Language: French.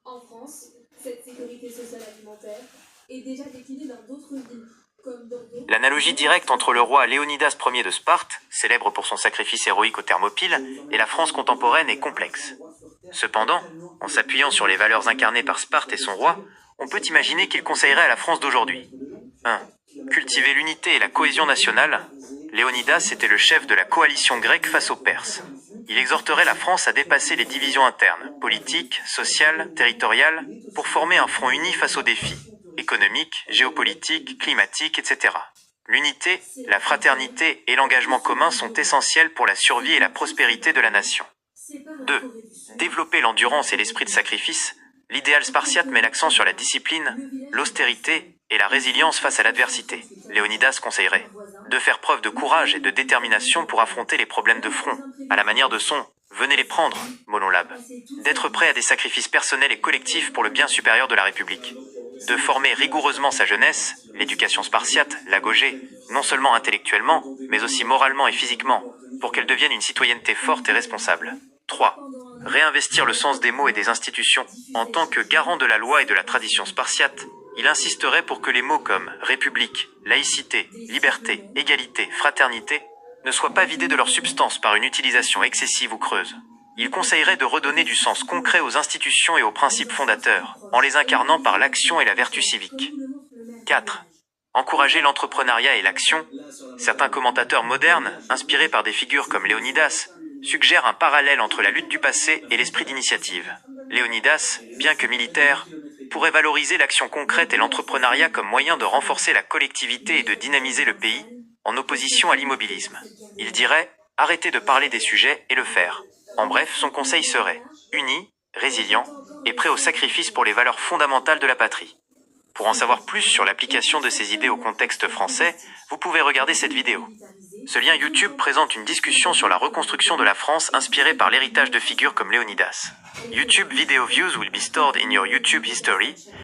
En France, cette sécurité sociale alimentaire est déjà déclinée dans d'autres villes, comme Bordeaux. L'analogie directe entre le roi Léonidas Ier de Sparte, célèbre pour son sacrifice héroïque aux Thermopyles, et la France contemporaine est complexe. Cependant, en s'appuyant sur les valeurs incarnées par Sparte et son roi, on peut imaginer qu'il conseillerait à la France d'aujourd'hui. 1. Cultiver l'unité et la cohésion nationale. Léonidas était le chef de la coalition grecque face aux Perses. Il exhorterait la France à dépasser les divisions internes, politiques, sociales, territoriales, pour former un front uni face aux défis économiques, géopolitiques, climatiques, etc. L'unité, la fraternité et l'engagement commun sont essentiels pour la survie et la prospérité de la nation. 2. Développer l'endurance et l'esprit de sacrifice. L'idéal spartiate met l'accent sur la discipline, l'austérité et la résilience face à l'adversité. Léonidas conseillerait de faire preuve de courage et de détermination pour affronter les problèmes de front, à la manière de son « Venez les prendre », Molon Lab. D'être prêt à des sacrifices personnels et collectifs pour le bien supérieur de la République. De former rigoureusement sa jeunesse, l'éducation spartiate, l'agogée, non seulement intellectuellement, mais aussi moralement et physiquement, pour qu'elle devienne une citoyenneté forte et responsable. 3. Réinvestir le sens des mots et des institutions. En tant que garant de la loi et de la tradition spartiate, il insisterait pour que les mots comme république, laïcité, liberté, égalité, fraternité ne soient pas vidés de leur substance par une utilisation excessive ou creuse. Il conseillerait de redonner du sens concret aux institutions et aux principes fondateurs, en les incarnant par l'action et la vertu civique. 4. Encourager l'entrepreneuriat et l'action. Certains commentateurs modernes, inspirés par des figures comme Léonidas, suggèrent un parallèle entre la lutte du passé et l'esprit d'initiative. Léonidas, bien que militaire, pourrait valoriser l'action concrète et l'entrepreneuriat comme moyen de renforcer la collectivité et de dynamiser le pays, en opposition à l'immobilisme. Il dirait « arrêtez de parler des sujets et le faire ». En bref, son conseil serait uni, résilient et prêt au sacrifice pour les valeurs fondamentales de la patrie. Pour en savoir plus sur l'application de ces idées au contexte français, vous pouvez regarder cette vidéo. Ce lien YouTube présente une discussion sur la reconstruction de la France inspirée par l'héritage de figures comme Léonidas. YouTube video views will be stored in your YouTube history.